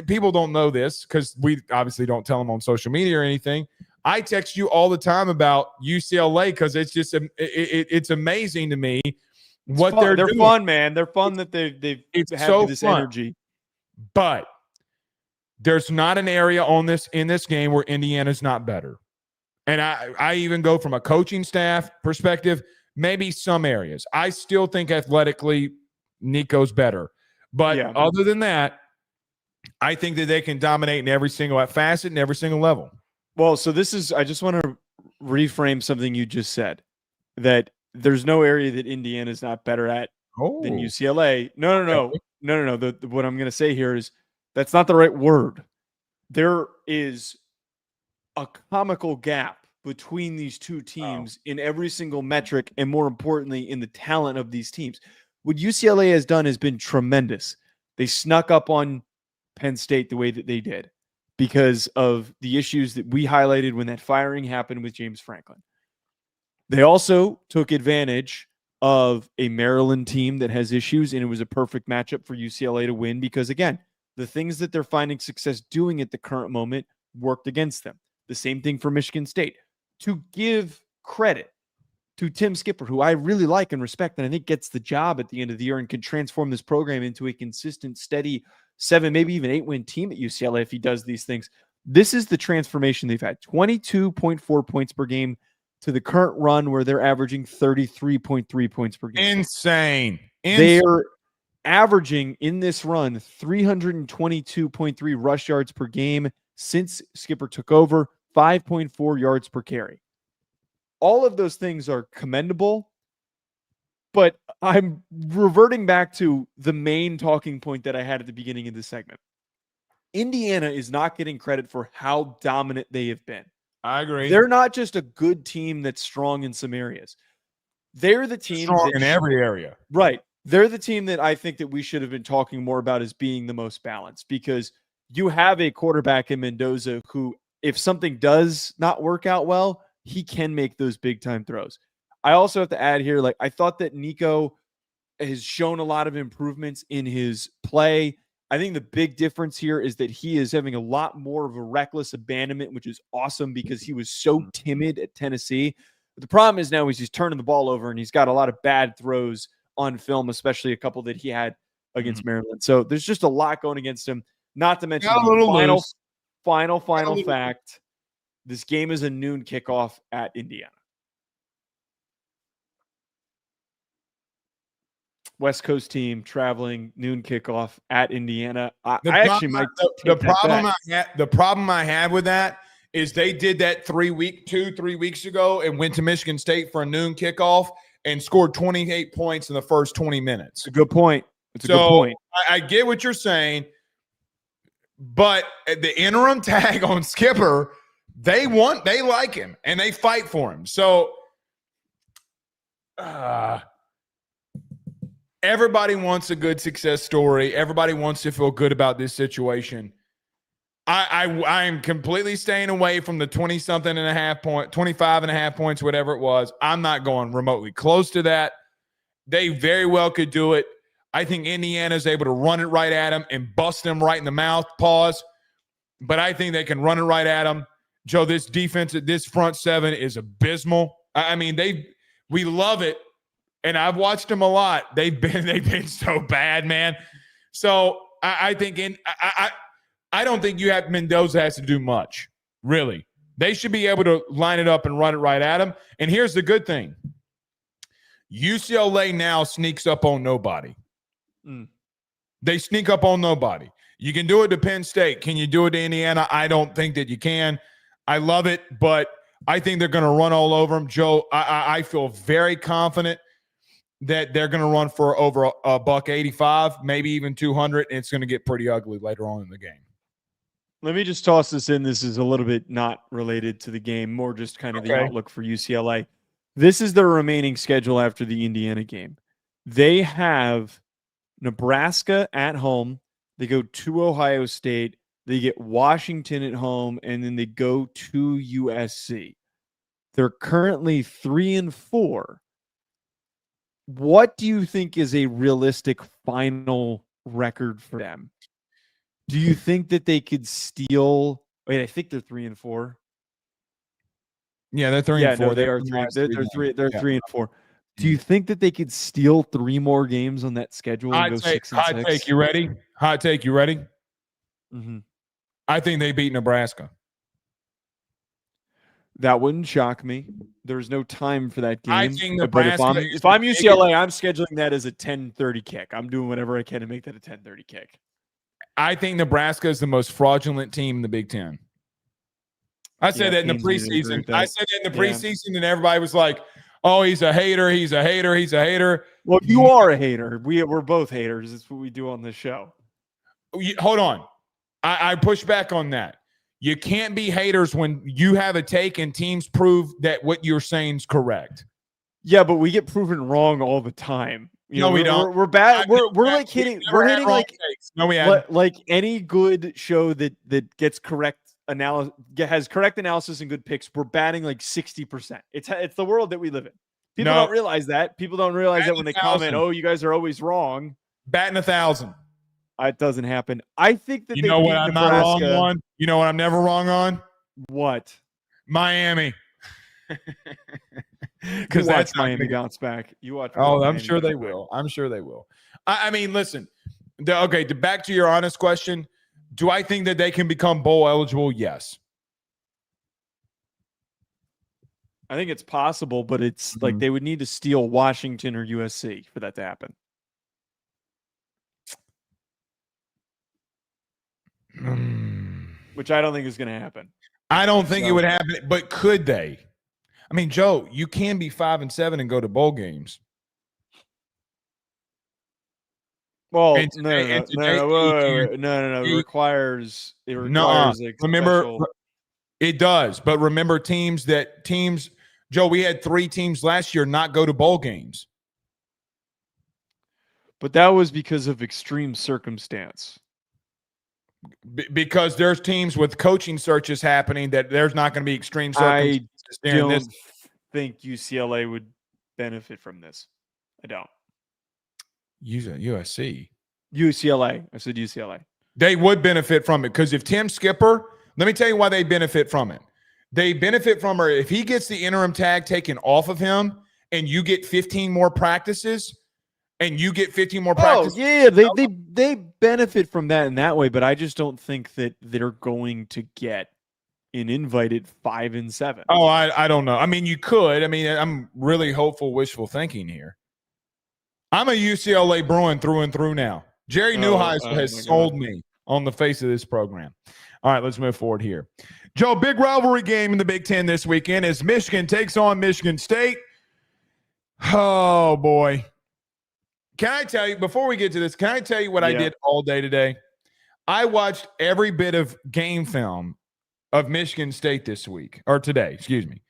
people don't know this because we obviously don't tell them on social media or anything. I text you all the time about UCLA because it's just it's amazing to me what they're doing. Fun, man. They're fun that they've had so this fun. Energy. But there's not an area in this game where Indiana's not better. And I even go from a coaching staff perspective, maybe some areas. I still think athletically Nico's better. But other than that, I think that they can dominate in every single facet and every single level. Well, so I just want to reframe something you just said, that there's no area that Indiana is not better at than UCLA. No. What I'm going to say here is that's not the right word. There is a comical gap between these two teams in every single metric, and more importantly, in the talent of these teams. What UCLA has done has been tremendous. They snuck up on Penn State the way that they did because of the issues that we highlighted when that firing happened with James Franklin. They also took advantage of a Maryland team that has issues, and it was a perfect matchup for UCLA to win because, again, the things that they're finding success doing at the current moment worked against them. The same thing for Michigan State. To give credit to Tim Skipper, who I really like and respect, and I think gets the job at the end of the year and can transform this program into a consistent, steady 7, maybe even 8-win team at UCLA if he does these things. This is the transformation they've had. 22.4 points per game to the current run where they're averaging 33.3 points per game. Insane. They're averaging in this run 322.3 rush yards per game since Skipper took over, 5.4 yards per carry. All of those things are commendable, but I'm reverting back to the main talking point that I had at the beginning of this segment. Indiana is not getting credit for how dominant they have been. I agree. They're not just a good team that's strong in some areas. They're the team strong in every area. Right. They're the team that I think that we should have been talking more about as being the most balanced, because you have a quarterback in Mendoza who, if something does not work out well, he can make those big time throws. I also have to add here, I thought that Nico has shown a lot of improvements in his play. I think the big difference here is that he is having a lot more of a reckless abandonment, which is awesome because he was so timid at Tennessee. But the problem is now he's turning the ball over and he's got a lot of bad throws on film, especially a couple that he had against Maryland. So there's just a lot going against him. Not to mention the final fact. This game is a noon kickoff at Indiana. West Coast team traveling, noon kickoff at Indiana. The problem I have with that is they did that 3 weeks ago and went to Michigan State for a noon kickoff and scored 28 points in the first 20 minutes. It's a good point. It's a good point. I get what you're saying, but the interim tag on Skipper, they like him and they fight for him. So everybody wants a good success story. Everybody wants to feel good about this situation. I am completely staying away from the 25.5 points, whatever it was. I'm not going remotely close to that. They very well could do it. I think Indiana is able to run it right at them and bust them right in the mouth. Pause. But I think they can run it right at them. Joe, this defense at this front seven is abysmal. I mean, we love it, and I've watched them a lot. They've been so bad, man. So I think I don't think Mendoza has to do much, really. They should be able to line it up and run it right at him. And here's the good thing. UCLA now sneaks up on nobody. They sneak up on nobody. You can do it to Penn State. Can you do it to Indiana? I don't think that you can. I love it, but I think they're going to run all over them. Joe, I feel very confident that they're going to run for over a $185, maybe even 200, and it's going to get pretty ugly later on in the game. Let me just toss this in. This is a little bit not related to the game, more just kind of the outlook for UCLA. This is their remaining schedule after the Indiana game. They have Nebraska at home. They go to Ohio State. They get Washington at home, and then they go to USC. They're currently 3-4. What do you think is a realistic final record for them? Do you think that they could steal? Wait, I think they're 3-4. Yeah, they're 3-4. Yeah, no, they are 3. They're 3-4. Do you think that they could steal 3 more games on that schedule and go 6-6? Hot take, you ready? Hot take, you ready? Mm-hmm. I think they beat Nebraska. That wouldn't shock me. There's no time for that game. I think but if I'm UCLA, I'm scheduling that as a 10:30 kick. I'm doing whatever I can to make that a 10:30 kick. I think Nebraska is the most fraudulent team in the Big Ten. I said that in the preseason. I said that in the preseason, and everybody was like, "Oh, he's a hater. He's a hater. He's a hater." Well, you are a hater. We're both haters. That's what we do on this show. Hold on. I push back on that. You can't be haters when you have a take and teams prove that what you're saying is correct. Yeah, but we get proven wrong all the time. We don't. We're bad. We're like hitting. We're hitting like takes. No, we haven't. Like any good show that gets correct analysis, has correct analysis and good picks. We're batting like 60%. It's the world that we live in. People don't realize that. People don't realize that when they comment, "Oh, you guys are always wrong." Batting 1,000. It doesn't happen. I think that you know what I'm not wrong on. You know what I'm never wrong on. What? Miami. Because that's Miami bounce back. You watch. Oh, I'm sure they will. I'm sure they will. I mean, listen. Back to your honest question. Do I think that they can become bowl eligible? Yes. I think it's possible, but it's like they would need to steal Washington or USC for that to happen. Which I don't think is going to happen. I don't think it would happen, but could they? I mean, Joe, you can be 5-7 and go to bowl games. Well, no. It requires remember, it does. But remember teams, Joe, we had 3 teams last year not go to bowl games. But that was because of extreme circumstance. Because there's teams with coaching searches happening that there's not going to be extreme circumstances. I don't think UCLA would benefit from this. I don't. USC. UCLA. I said UCLA. They would benefit from it because if Tim Skipper, let me tell you why they benefit from it. They benefit from her if he gets the interim tag taken off of him and you get 15 more practices. And you get 15 more practices. Oh, yeah, they benefit from that in that way, but I just don't think that they're going to get an invited 5-7. Oh, I don't know. I mean, you could. I mean, I'm really hopeful, wishful thinking here. I'm a UCLA Bruin through and through now. Jerry Neuheisel has sold me on the face of this program. All right, let's move forward here. Joe, big rivalry game in the Big Ten this weekend as Michigan takes on Michigan State. Oh, boy. Can I tell you, before we get to this, can I tell you what I did all day today? I watched every bit of game film of Michigan State today, excuse me.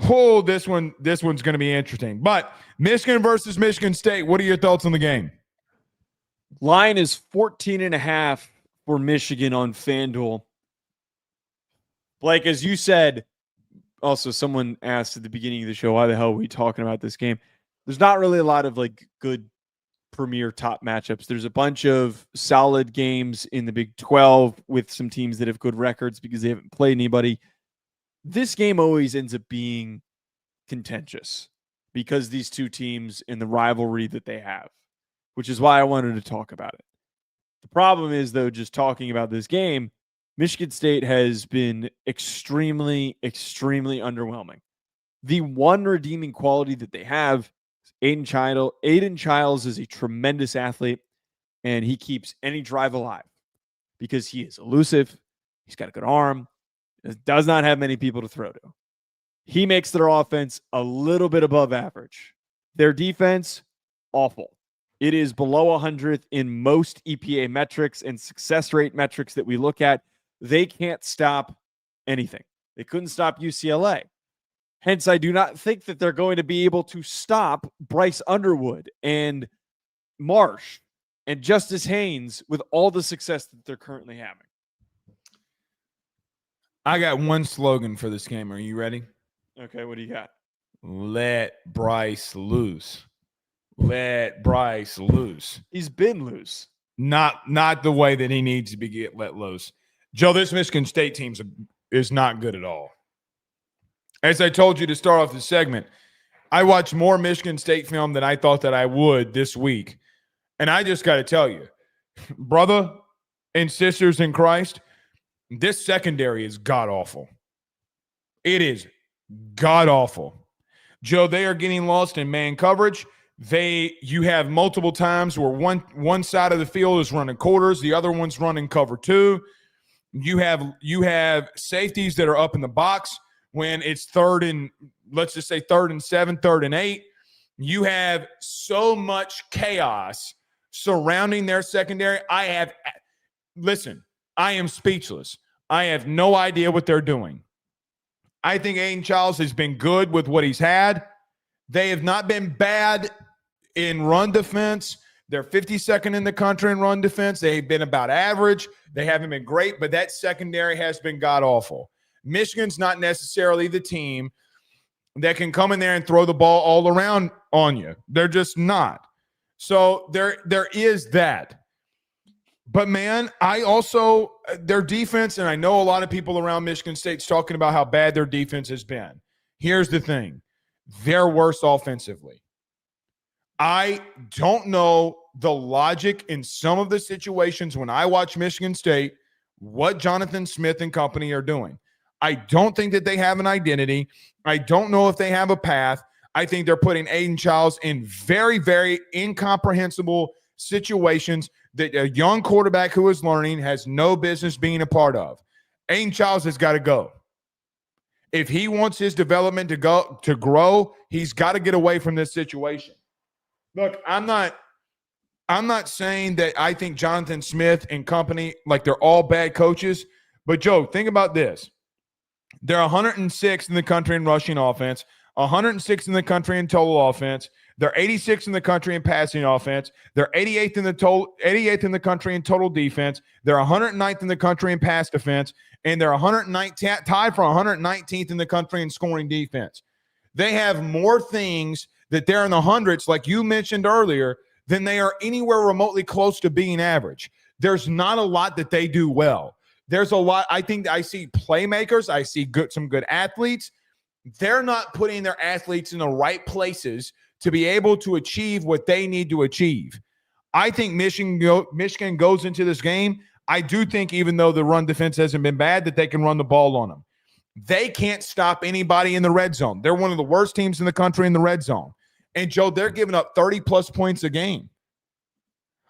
Oh, this one's going to be interesting. But Michigan versus Michigan State, what are your thoughts on the game? Line is 14.5 for Michigan on FanDuel. Blake, as you said, also someone asked at the beginning of the show, why the hell are we talking about this game? There's not really a lot of like good premier top matchups. There's a bunch of solid games in the Big 12 with some teams that have good records because they haven't played anybody. This game always ends up being contentious because these two teams and the rivalry that they have, which is why I wanted to talk about it. The problem is, though, just talking about this game, Michigan State has been extremely, extremely underwhelming. The one redeeming quality that they have, Aidan Chiles is a tremendous athlete, and he keeps any drive alive because he is elusive. He's got a good arm. does not have many people to throw to. He makes their offense a little bit above average. Their defense, awful. It is below 100th in most EPA metrics and success rate metrics that we look at. They can't stop anything. They couldn't stop UCLA. Hence, I do not think that they're going to be able to stop Bryce Underwood and Marsh and Justice Haynes with all the success that they're currently having. I got one slogan for this game. Are you ready? Okay, what do you got? Let Bryce loose. Let Bryce loose. He's been loose. Not the way that he needs to be let loose. Joe, this Michigan State team is not good at all. As I told you to start off the segment, I watched more Michigan State film than I thought that I would this week. And I just got to tell you, brother and sisters in Christ, this secondary is god-awful. It is god-awful. Joe, they are getting lost in man coverage. You have multiple times where one side of the field is running quarters, the other one's running cover two. You have safeties that are up in the box when it's let's just say 3rd and 7, 3rd and 8. You have so much chaos surrounding their secondary. I am speechless. I have no idea what they're doing. I think Aidan Chiles has been good with what he's had. They have not been bad in run defense. They're 52nd in the country in run defense. They've been about average. They haven't been great, but that secondary has been god-awful. Michigan's not necessarily the team that can come in there and throw the ball all around on you. They're just not. So there is that. But, man, their defense, and I know a lot of people around Michigan State's talking about how bad their defense has been. Here's the thing. They're worse offensively. I don't know the logic in some of the situations when I watch Michigan State, what Jonathan Smith and company are doing. I don't think that they have an identity. I don't know if they have a path. I think they're putting Aidan Chiles in very, very incomprehensible situations that a young quarterback who is learning has no business being a part of. Aidan Chiles has got to go. If he wants his development to grow, he's got to get away from this situation. Look, I'm not saying that I think Jonathan Smith and company, like they're all bad coaches. But, Joe, think about this. They're 106th in the country in rushing offense, 106th in the country in total offense. They're 86th in the country in passing offense. They're 88th in the country in total defense. They're 109th in the country in pass defense, and they're tied for 119th in the country in scoring defense. They have more things that they're in the hundreds, like you mentioned earlier, than they are anywhere remotely close to being average. There's not a lot that they do well. There's a lot. I think I see playmakers. I see some good athletes. They're not putting their athletes in the right places to be able to achieve what they need to achieve. I think Michigan goes into this game. I do think even though the run defense hasn't been bad, that they can run the ball on them. They can't stop anybody in the red zone. They're one of the worst teams in the country in the red zone. And, Joe, they're giving up 30-plus points a game.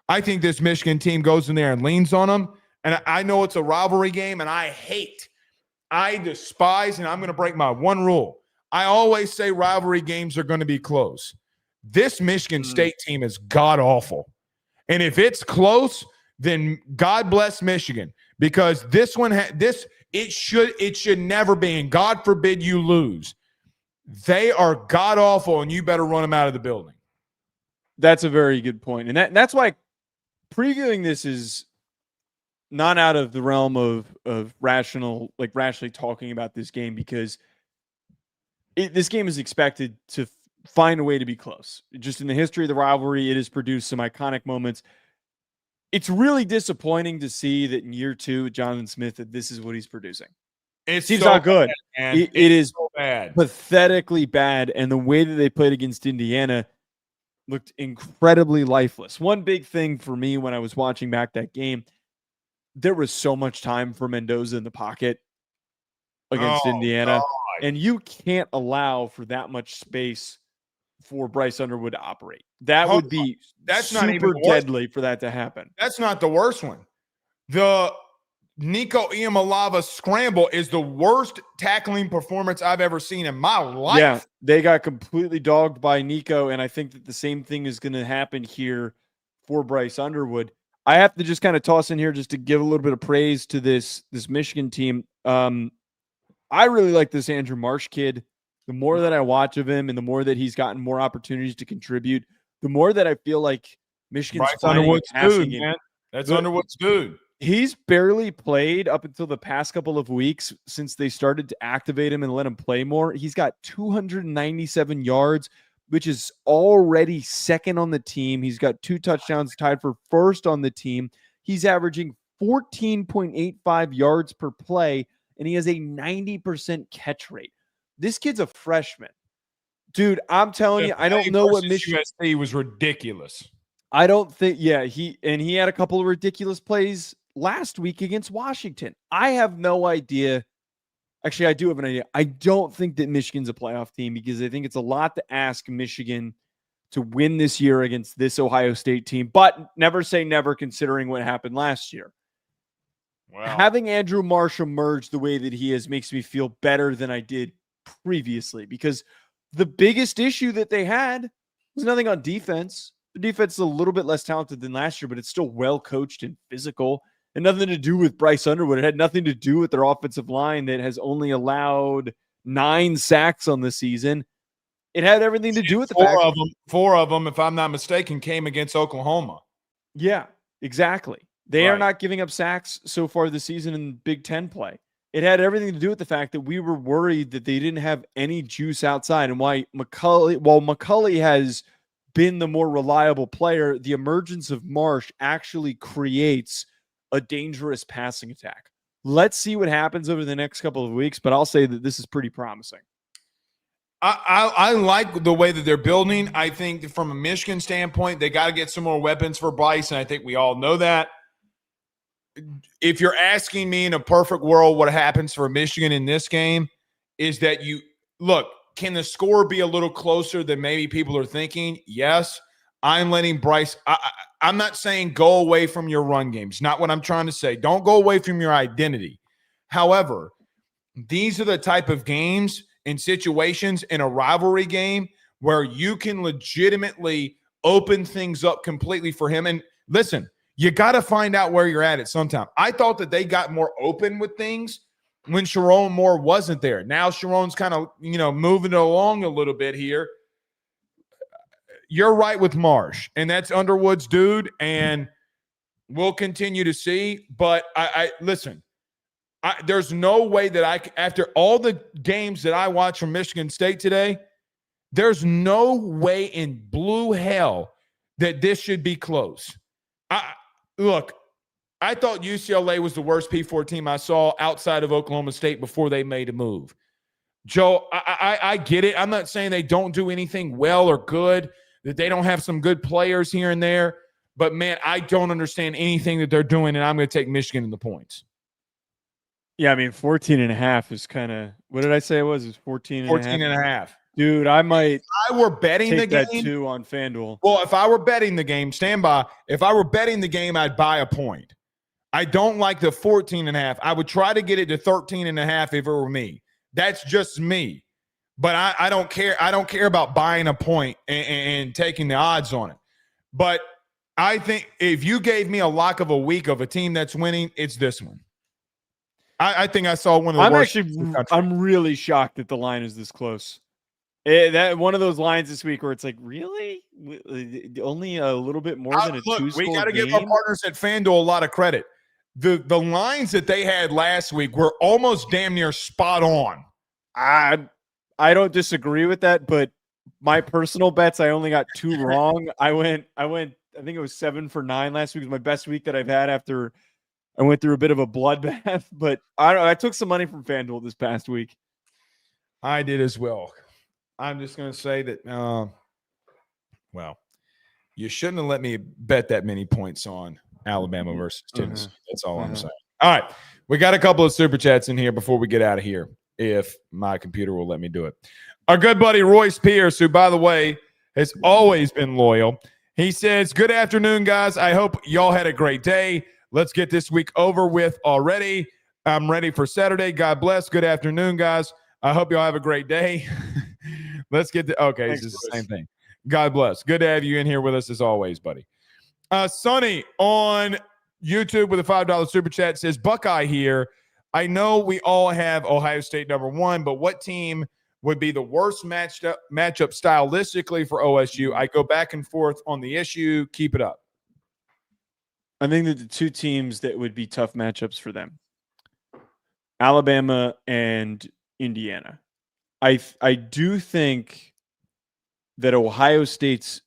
I think this Michigan team goes in there and leans on them. And I know it's a rivalry game, and I despise, and I'm going to break my one rule. I always say rivalry games are going to be close. This Michigan State team is god-awful. And if it's close, then God bless Michigan, because this one it should never be, and God forbid you lose. They are god-awful, and you better run them out of the building. That's a very good point. And that's why previewing this is not out of the realm of rationally talking about this game, because this game is expected to find a way to be close. Just in the history of the rivalry, it has produced some iconic moments. It's really disappointing to see that in year 2 with Jonathan Smith, that this is what he's producing. It's He's so not good. Bad, it is so bad. Pathetically bad. And the way that they played against Indiana looked incredibly lifeless. One big thing for me when I was watching back that game, there was so much time for Mendoza in the pocket against Indiana. God. And you can't allow for that much space for Bryce Underwood to operate. That would be that's super not even deadly for that to happen. That's not the worst one. The Nico Iamaleava's scramble is the worst tackling performance I've ever seen in my life. Yeah, they got completely dogged by Nico, and I think that the same thing is going to happen here for Bryce Underwood. I have to just kind of toss in here just to give a little bit of praise to this Michigan team. I really like this Andrew Marsh kid. The more that I watch of him and the more that he's gotten more opportunities to contribute, the more that I feel like Michigan's Bryce Underwood's dude, man. That's But- Underwood's dude. He's barely played up until the past couple of weeks since they started to activate him and let him play more. He's got 297 yards, which is already second on the team. He's got 2 touchdowns, tied for first on the team. He's averaging 14.85 yards per play, and he has a 90% catch rate. This kid's a freshman. Dude, I'm telling you, I don't know what Michigan USC was ridiculous. I don't think, he had a couple of ridiculous plays last week against Washington. I have no idea. Actually, I do have an idea. I don't think that Michigan's a playoff team because I think it's a lot to ask Michigan to win this year against this Ohio State team, but never say never considering what happened last year. Wow. Having Andrew Marsh emerge the way that he is makes me feel better than I did previously because the biggest issue that they had was nothing on defense. The defense is a little bit less talented than last year, but it's still well coached and physical. And nothing to do with Bryce Underwood. It had nothing to do with their offensive line that has only allowed 9 sacks on the season. It had everything to do with the fact four of them, if I'm not mistaken, came against Oklahoma. Yeah, exactly. They are not giving up sacks so far this season in Big Ten play. It had everything to do with the fact that we were worried that they didn't have any juice outside. And while McCulley has been the more reliable player, the emergence of Marsh actually creates a dangerous passing attack. Let's see what happens over the next couple of weeks, but I'll say that this is pretty promising. I like the way that they're building. I think from a Michigan standpoint, they got to get some more weapons for Bryce, and I think we all know that. If you're asking me in a perfect world what happens for Michigan in this game is that can the score be a little closer than maybe people are thinking? Yes. I'm letting Bryce I'm not saying go away from your run games. Not what I'm trying to say. Don't go away from your identity. However, these are the type of games and situations in a rivalry game where you can legitimately open things up completely for him. And listen, you got to find out where you're at sometime. I thought that they got more open with things when Sherrone Moore wasn't there. Now Sherrone's kind of, moving it along a little bit here. You're right with Marsh, and that's Underwood's dude, and we'll continue to see. But listen, there's no way that after all the games that I watched from Michigan State today, there's no way in blue hell that this should be close. Look, I thought UCLA was the worst P4 team I saw outside of Oklahoma State before they made a move. Joe, I get it. I'm not saying they don't do anything well or good, that they don't have some good players here and there. But, man, I don't understand anything that they're doing, and I'm going to take Michigan in the points. Yeah, I mean, 14.5 is kind of – what did I say it was? It was 14 and a half. Dude, I might if I were betting take the game, that too on FanDuel. Well, if I were betting the game, stand by. If I were betting the game, I'd buy a point. I don't like the 14.5. I would try to get it to 13.5 if it were me. That's just me. But I don't care. I don't care about buying a point and taking the odds on it. But I think if you gave me a lock of a week of a team that's winning, it's this one. I think I saw one of the worst. I'm really shocked that the line is this close. That one of those lines this week where it's like, really? Only a little bit more than a two-score We got to game? give our partners at FanDuel a lot of credit. The lines that they had last week were almost damn near spot on. I don't disagree with that, but my personal bets, I only got 2 wrong. I think it was 7 for 9 last week. It was my best week that I've had after I went through a bit of a bloodbath. But I took some money from FanDuel this past week. I did as well. I'm just going to say that, you shouldn't have let me bet that many points on Alabama versus Tennessee. That's all I'm saying. All right. We got a couple of super chats in here before we get out of here, if my computer will let me do it. Our good buddy Royce Pierce, who, by the way, has always been loyal. He says, good afternoon, guys. I hope y'all had a great day. let's get this week over with already. I'm ready for Saturday. God bless. Good afternoon, guys. I hope y'all have a great day. Let's get to, okay, Thanks, it's the boys. same thing. God bless. Good to have you in here with us as always, buddy. Sonny on YouTube with a $5 super chat says, Buckeye here. I know we all have Ohio State number one, but what team would be the worst matchup stylistically for OSU? I go back and forth on the issue. Keep it up. I think that the two teams that would be tough matchups for them, Alabama and Indiana. I do think that Ohio State's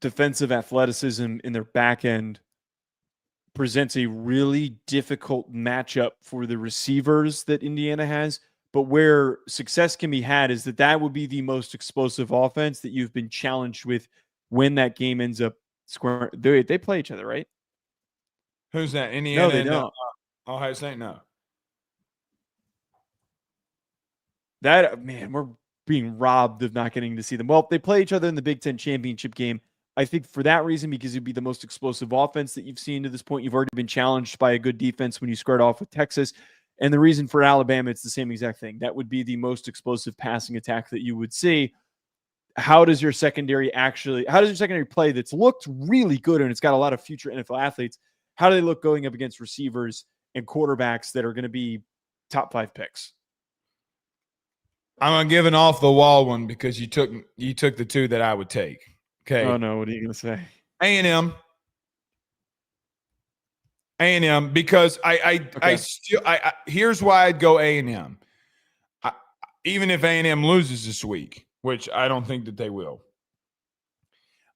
defensive athleticism in their back end presents a really difficult matchup for the receivers that Indiana has. But where success can be had is that would be the most explosive offense that you've been challenged with when that game ends up square. They play each other, right? Who's that? Indiana? No, they don't. Ohio State? No. That, man, we're being robbed of not getting to see them. Well, they play each other in the Big Ten championship game. I think for that reason, because it'd be the most explosive offense that you've seen to this point. You've already been challenged by a good defense when you squared off with Texas. And the reason for Alabama, it's the same exact thing. That would be the most explosive passing attack that you would see. How does your secondary play that's looked really good and it's got a lot of future NFL athletes? How do they look going up against receivers and quarterbacks that are going to be top 5 picks? I'm gonna give an off the wall one because you took the two that I would take. Okay. Oh no, what are you gonna say? A&M, because I still here's why I'd go A&M. Even if A&M loses this week, which I don't think that they will.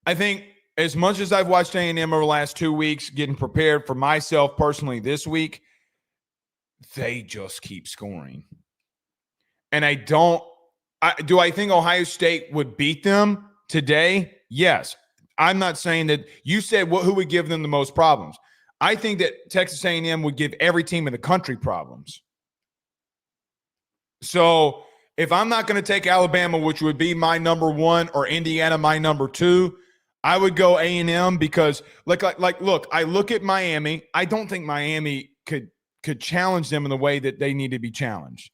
I think as much as I've watched A&M over the last 2 weeks, getting prepared for myself personally this week, they just keep scoring. And do I think Ohio State would beat them today? Yes. I'm not saying that. You said who would give them the most problems. I think that Texas A&M would give every team in the country problems. So if I'm not going to take Alabama, which would be my number one, or Indiana, my number two, I would go A&M because, look, I look at Miami. I don't think Miami could challenge them in the way that they need to be challenged.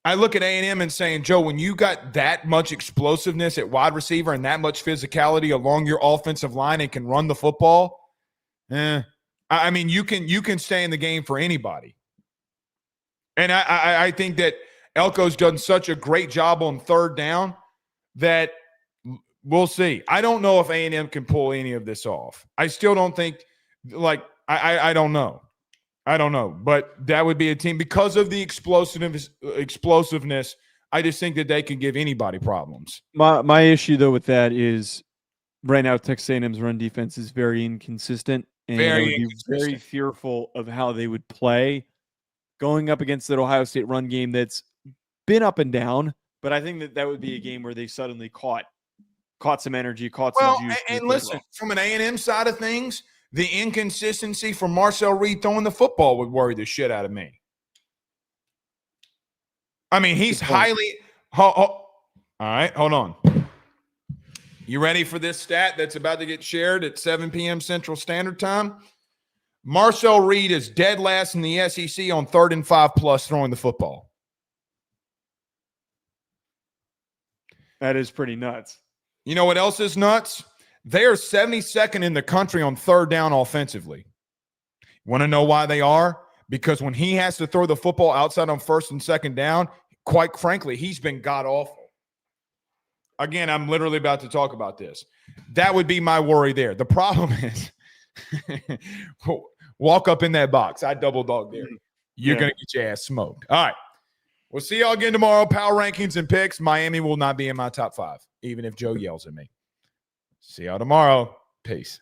I look at A&M and saying, Joe, when you got that much explosiveness at wide receiver and that much physicality along your offensive line and can run the football, I mean, you can stay in the game for anybody. And I think that Elko's done such a great job on third down that we'll see. I don't know if A&M can pull any of this off. I still don't think, I don't know. I don't know, but that would be a team because of the explosiveness. I just think that they can give anybody problems. My issue though with that is right now Texas A&M's run defense is very inconsistent, and I would be very fearful of how they would play going up against that Ohio State run game that's been up and down. But I think that would be a game where they suddenly caught some energy, caught some juice. And listen, from an A&M side of things, the inconsistency from Marcel Reed throwing the football would worry the shit out of me. I mean, he's highly – all right, hold on. You ready for this stat that's about to get shared at 7 p.m. Central Standard Time? Marcel Reed is dead last in the SEC on 3rd and 5+ throwing the football. That is pretty nuts. You know what else is nuts? They are 72nd in the country on third down offensively. Want to know why they are? Because when he has to throw the football outside on 1st and 2nd down, quite frankly, he's been god-awful. Again, I'm literally about to talk about this. That would be my worry there. The problem is walk up in that box. I double dog there. You're going to get your ass smoked. All right. We'll see y'all again tomorrow. Power rankings and picks. Miami will not be in my top 5, even if Joe yells at me. See y'all tomorrow. Peace.